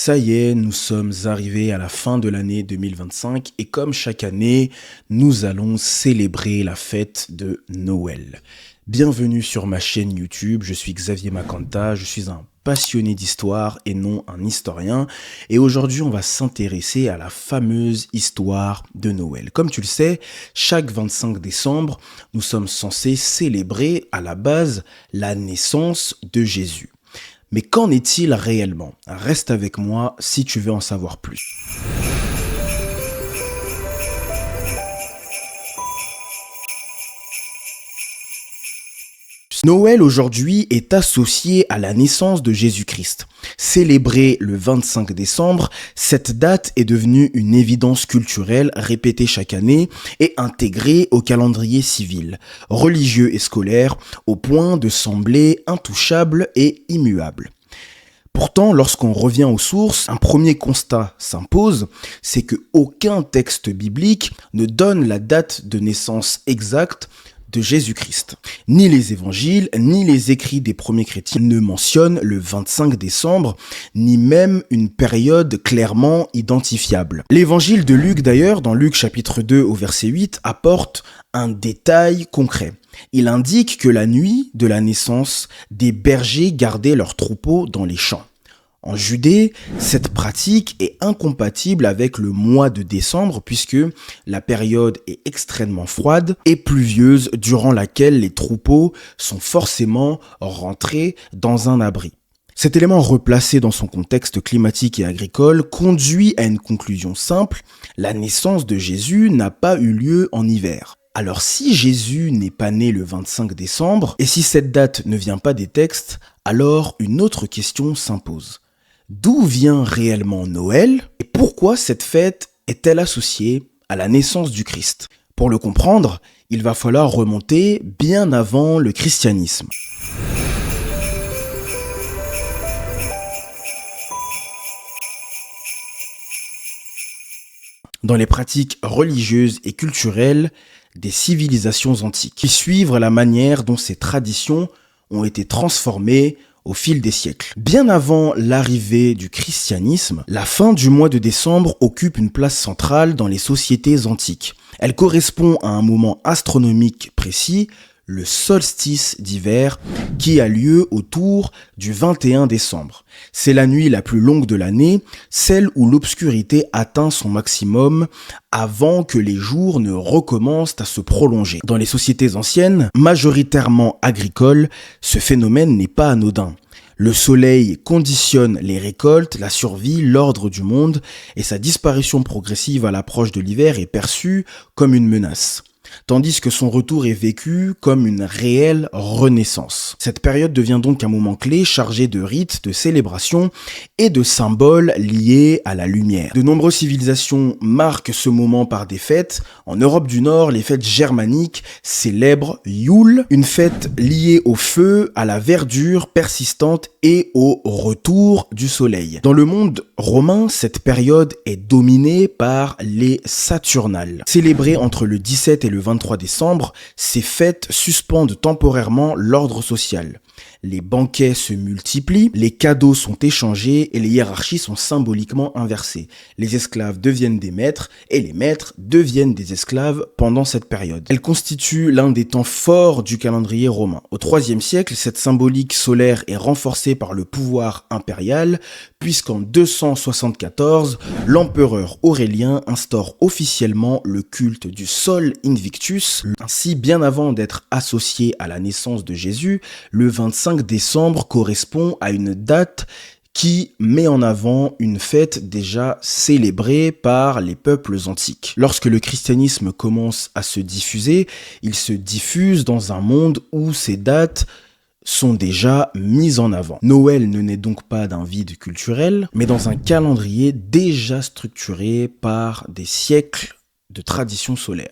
Ça y est, nous sommes arrivés à la fin de l'année 2025 et comme chaque année, nous allons célébrer la fête de Noël. Bienvenue sur ma chaîne YouTube, je suis Xavier Makanta, je suis un passionné d'histoire et non un historien. Et aujourd'hui, on va s'intéresser à la fameuse histoire de Noël. Comme tu le sais, chaque 25 décembre, nous sommes censés célébrer à la base la naissance de Jésus. Mais qu'en est-il réellement? Reste avec moi si tu veux en savoir plus. Noël aujourd'hui est associé à la naissance de Jésus-Christ. Célébrée le 25 décembre, cette date est devenue une évidence culturelle répétée chaque année et intégrée au calendrier civil, religieux et scolaire, au point de sembler intouchable et immuable. Pourtant, lorsqu'on revient aux sources, un premier constat s'impose, c'est que aucun texte biblique ne donne la date de naissance exacte de Jésus-Christ. Ni les évangiles, ni les écrits des premiers chrétiens ne mentionnent le 25 décembre, ni même une période clairement identifiable. L'évangile de Luc d'ailleurs, dans Luc chapitre 2 au verset 8, apporte un détail concret. Il indique que la nuit de la naissance, des bergers gardaient leurs troupeaux dans les champs. En Judée, cette pratique est incompatible avec le mois de décembre puisque la période est extrêmement froide et pluvieuse durant laquelle les troupeaux sont forcément rentrés dans un abri. Cet élément replacé dans son contexte climatique et agricole conduit à une conclusion simple, la naissance de Jésus n'a pas eu lieu en hiver. Alors si Jésus n'est pas né le 25 décembre, et si cette date ne vient pas des textes, alors une autre question s'impose. D'où vient réellement Noël et pourquoi cette fête est-elle associée à la naissance du Christ? Pour le comprendre, il va falloir remonter bien avant le christianisme. Dans les pratiques religieuses et culturelles des civilisations antiques, qui suivent la manière dont ces traditions ont été transformées au fil des siècles. Bien avant l'arrivée du christianisme, la fin du mois de décembre occupe une place centrale dans les sociétés antiques. Elle correspond à un moment astronomique précis, le solstice d'hiver, qui a lieu autour du 21 décembre. C'est la nuit la plus longue de l'année, celle où l'obscurité atteint son maximum avant que les jours ne recommencent à se prolonger. Dans les sociétés anciennes, majoritairement agricoles, ce phénomène n'est pas anodin. Le soleil conditionne les récoltes, la survie, l'ordre du monde, et sa disparition progressive à l'approche de l'hiver est perçue comme une menace. Tandis que son retour est vécu comme une réelle renaissance. Cette période devient donc un moment clé chargé de rites, de célébrations et de symboles liés à la lumière. De nombreuses civilisations marquent ce moment par des fêtes. En Europe du Nord, les fêtes germaniques célèbrent Yule, une fête liée au feu, à la verdure persistante et au retour du soleil. Dans le monde romain, cette période est dominée par les Saturnales. Célébrées entre le 17 et le 23 décembre, ces fêtes suspendent temporairement l'ordre social. Les banquets se multiplient, les cadeaux sont échangés et les hiérarchies sont symboliquement inversées. Les esclaves deviennent des maîtres et les maîtres deviennent des esclaves pendant cette période. Elle constitue l'un des temps forts du calendrier romain. Au IIIe siècle, cette symbolique solaire est renforcée par le pouvoir impérial, puisqu'en 274, l'empereur Aurélien instaure officiellement le culte du Sol Invictus. Ainsi, bien avant d'être associé à la naissance de Jésus, le 25 décembre correspond à une date qui met en avant une fête déjà célébrée par les peuples antiques. Lorsque le christianisme commence à se diffuser, il se diffuse dans un monde où ces dates sont déjà mises en avant. Noël ne naît donc pas d'un vide culturel, mais dans un calendrier déjà structuré par des siècles de tradition solaire.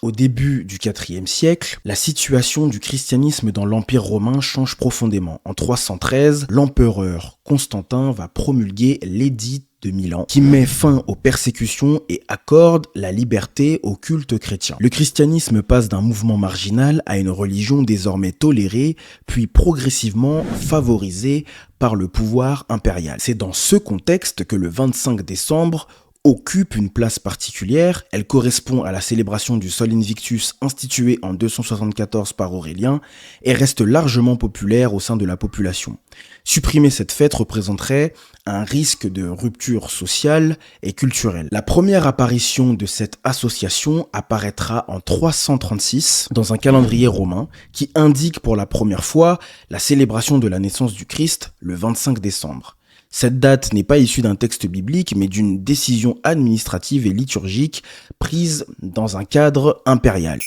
Au début du IVe siècle, la situation du christianisme dans l'Empire romain change profondément. En 313, l'empereur Constantin va promulguer l'édit de Milan, qui met fin aux persécutions et accorde la liberté au culte chrétien. Le christianisme passe d'un mouvement marginal à une religion désormais tolérée, puis progressivement favorisée par le pouvoir impérial. C'est dans ce contexte que le 25 décembre occupe une place particulière. Elle correspond à la célébration du Sol Invictus instituée en 274 par Aurélien et reste largement populaire au sein de la population. Supprimer cette fête représenterait un risque de rupture sociale et culturelle. La première apparition de cette association apparaîtra en 336 dans un calendrier romain qui indique pour la première fois la célébration de la naissance du Christ le 25 décembre. Cette date n'est pas issue d'un texte biblique, mais d'une décision administrative et liturgique prise dans un cadre impérial.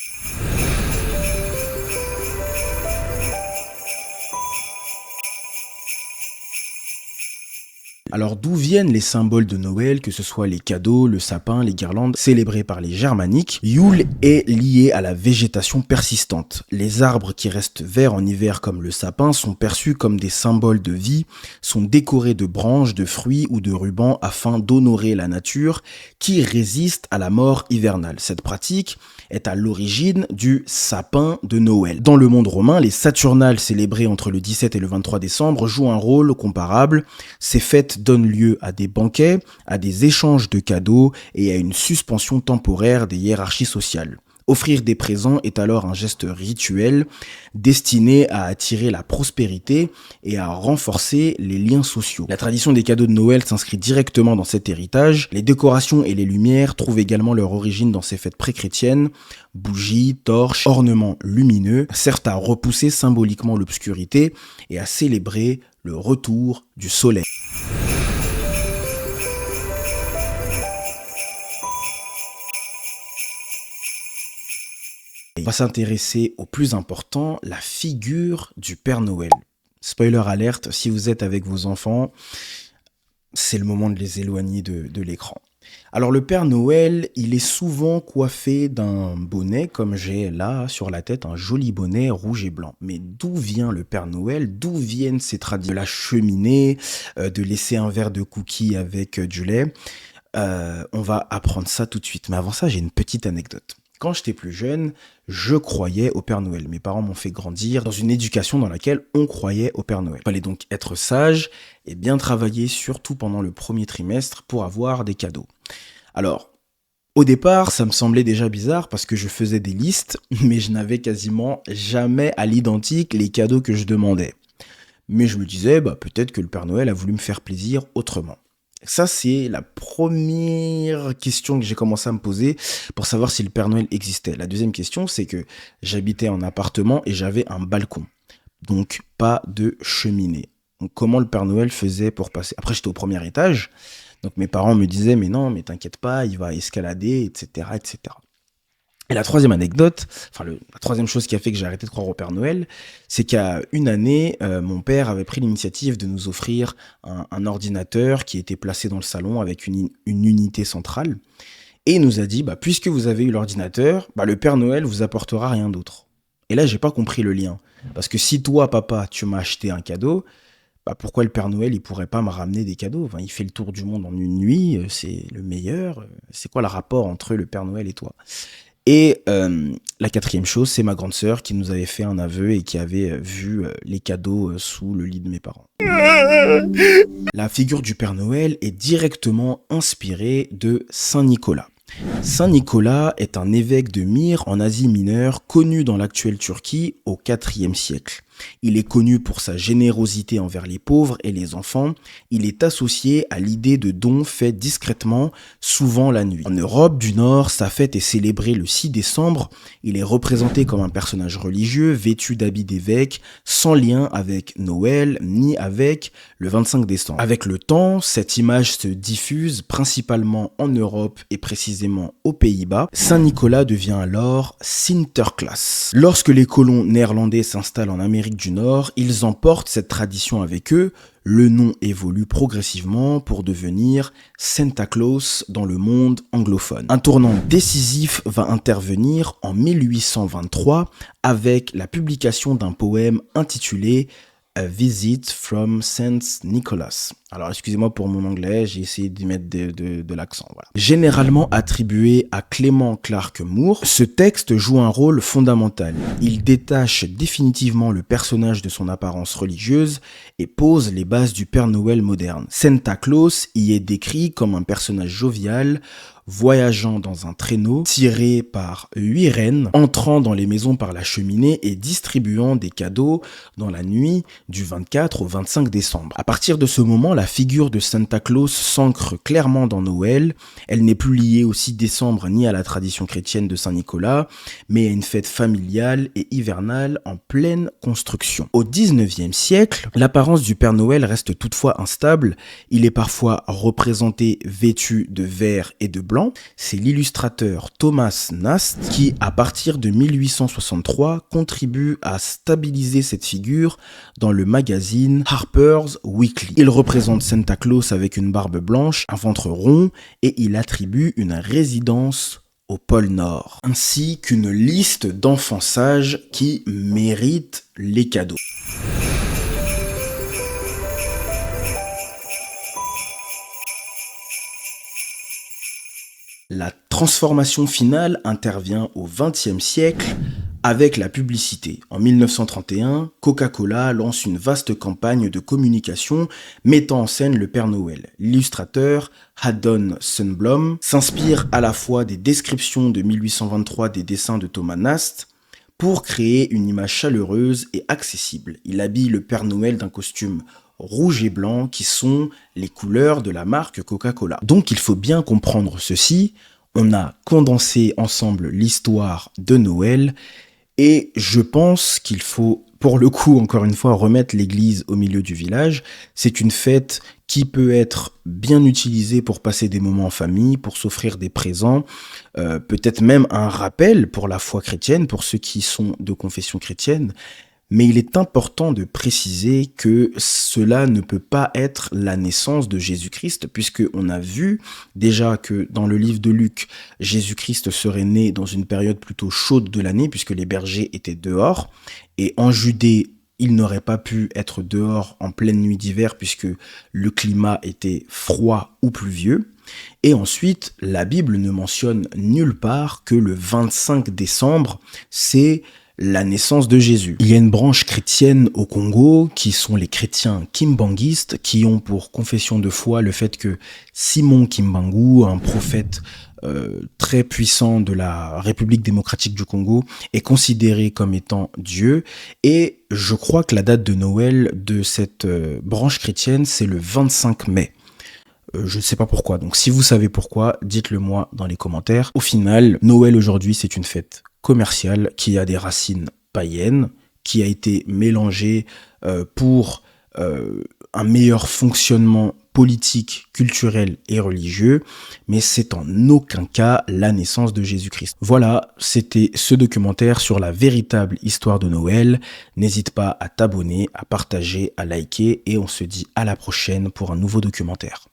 Alors d'où viennent les symboles de Noël, que ce soit les cadeaux, le sapin, les guirlandes célébrés par les Germaniques? Yule est lié à la végétation persistante. Les arbres qui restent verts en hiver comme le sapin sont perçus comme des symboles de vie, sont décorés de branches, de fruits ou de rubans afin d'honorer la nature qui résiste à la mort hivernale. Cette pratique est à l'origine du sapin de Noël. Dans le monde romain, les Saturnales célébrées entre le 17 et le 23 décembre jouent un rôle comparable. Ces fêtes donnent lieu à des banquets, à des échanges de cadeaux et à une suspension temporaire des hiérarchies sociales. Offrir des présents est alors un geste rituel destiné à attirer la prospérité et à renforcer les liens sociaux. La tradition des cadeaux de Noël s'inscrit directement dans cet héritage. Les décorations et les lumières trouvent également leur origine dans ces fêtes pré-chrétiennes. Bougies, torches, ornements lumineux servent à repousser symboliquement l'obscurité et à célébrer le retour du soleil. On va s'intéresser au plus important, la figure du Père Noël. Spoiler alerte, si vous êtes avec vos enfants, c'est le moment de les éloigner de l'écran. Alors le Père Noël, il est souvent coiffé d'un bonnet, comme j'ai là sur la tête, un joli bonnet rouge et blanc. Mais d'où vient le Père Noël? D'où viennent ces traditions? De la cheminée, de laisser un verre de cookies avec du lait. On va apprendre ça tout de suite. Mais avant ça, j'ai une petite anecdote. Quand j'étais plus jeune, je croyais au Père Noël. Mes parents m'ont fait grandir dans une éducation dans laquelle on croyait au Père Noël. Il fallait donc être sage et bien travailler, surtout pendant le premier trimestre, pour avoir des cadeaux. Alors, au départ, ça me semblait déjà bizarre parce que je faisais des listes, mais je n'avais quasiment jamais à l'identique les cadeaux que je demandais. Mais je me disais, peut-être que le Père Noël a voulu me faire plaisir autrement. Ça, c'est la première question que j'ai commencé à me poser pour savoir si le Père Noël existait. La deuxième question, c'est que j'habitais en appartement et j'avais un balcon. Donc, pas de cheminée. Donc, comment le Père Noël faisait pour passer? Après, j'étais au premier étage. Donc, mes parents me disaient, mais non, mais t'inquiète pas, il va escalader, etc., etc. Et la troisième anecdote, la troisième chose qui a fait que j'ai arrêté de croire au Père Noël, c'est qu'à une année, mon père avait pris l'initiative de nous offrir un ordinateur qui était placé dans le salon avec une unité centrale. Et il nous a dit, puisque vous avez eu l'ordinateur, le Père Noël vous apportera rien d'autre. Et là, j'ai pas compris le lien. Parce que si toi, papa, tu m'as acheté un cadeau, pourquoi le Père Noël, il pourrait pas me ramener des cadeaux? Il fait le tour du monde en une nuit, c'est le meilleur. C'est quoi le rapport entre le Père Noël et toi? Et la quatrième chose, c'est ma grande sœur qui nous avait fait un aveu et qui avait vu les cadeaux sous le lit de mes parents. La figure du Père Noël est directement inspirée de Saint Nicolas. Saint Nicolas est un évêque de Myre en Asie mineure connu dans l'actuelle Turquie au IVe siècle. Il est connu pour sa générosité envers les pauvres et les enfants. Il est associé à l'idée de dons faits discrètement, souvent la nuit. En Europe du Nord, sa fête est célébrée le 6 décembre. Il est représenté comme un personnage religieux, vêtu d'habits d'évêque, sans lien avec Noël, ni avec le 25 décembre. Avec le temps, cette image se diffuse principalement en Europe et précisément aux Pays-Bas. Saint Nicolas devient alors Sinterklaas. Lorsque les colons néerlandais s'installent en Amérique du Nord, ils emportent cette tradition avec eux. Le nom évolue progressivement pour devenir Santa Claus dans le monde anglophone. Un tournant décisif va intervenir en 1823 avec la publication d'un poème intitulé A Visit from Saint Nicholas. Alors, excusez-moi pour mon anglais, j'ai essayé d'y mettre de l'accent. Voilà. Généralement attribué à Clement Clarke Moore, ce texte joue un rôle fondamental. Il détache définitivement le personnage de son apparence religieuse et pose les bases du Père Noël moderne. Santa Claus y est décrit comme un personnage jovial, voyageant dans un traîneau tiré par 8 rennes, entrant dans les maisons par la cheminée et distribuant des cadeaux dans la nuit du 24 au 25 décembre. À partir de ce moment, la figure de Santa Claus s'ancre clairement dans Noël. Elle n'est plus liée au 6 décembre ni à la tradition chrétienne de Saint-Nicolas, mais à une fête familiale et hivernale en pleine construction. Au 19e siècle, l'apparence du Père Noël reste toutefois instable. Il est parfois représenté vêtu de vert et de blanc. C'est l'illustrateur Thomas Nast qui, à partir de 1863, contribue à stabiliser cette figure dans le magazine Harper's Weekly. Il représente Santa Claus avec une barbe blanche, un ventre rond et il attribue une résidence au pôle Nord, ainsi qu'une liste d'enfants sages qui méritent les cadeaux. La transformation finale intervient au XXe siècle avec la publicité. En 1931, Coca-Cola lance une vaste campagne de communication mettant en scène le Père Noël. L'illustrateur Haddon Sundblom s'inspire à la fois des descriptions de 1823 des dessins de Thomas Nast pour créer une image chaleureuse et accessible. Il habille le Père Noël d'un costume rouge et blanc qui sont les couleurs de la marque Coca-Cola. Donc il faut bien comprendre ceci, on a condensé ensemble l'histoire de Noël et je pense qu'il faut, pour le coup, encore une fois, remettre l'église au milieu du village. C'est une fête qui peut être bien utilisée pour passer des moments en famille, pour s'offrir des présents, peut-être même un rappel pour la foi chrétienne, pour ceux qui sont de confession chrétienne. Mais il est important de préciser que cela ne peut pas être la naissance de Jésus-Christ, puisqu'on a vu déjà que dans le livre de Luc, Jésus-Christ serait né dans une période plutôt chaude de l'année, puisque les bergers étaient dehors, et en Judée, il n'aurait pas pu être dehors en pleine nuit d'hiver, puisque le climat était froid ou pluvieux. Et ensuite, la Bible ne mentionne nulle part que le 25 décembre, c'est la naissance de Jésus. Il y a une branche chrétienne au Congo qui sont les chrétiens kimbanguistes qui ont pour confession de foi le fait que Simon Kimbangu, un prophète très puissant de la République démocratique du Congo, est considéré comme étant Dieu. Et je crois que la date de Noël de cette branche chrétienne, c'est le 25 mai. Je ne sais pas pourquoi, donc si vous savez pourquoi, dites-le moi dans les commentaires. Au final, Noël aujourd'hui, c'est une fête commerciale qui a des racines païennes, qui a été mélangée pour un meilleur fonctionnement politique, culturel et religieux, mais c'est en aucun cas la naissance de Jésus-Christ. Voilà, c'était ce documentaire sur la véritable histoire de Noël. N'hésite pas à t'abonner, à partager, à liker et on se dit à la prochaine pour un nouveau documentaire.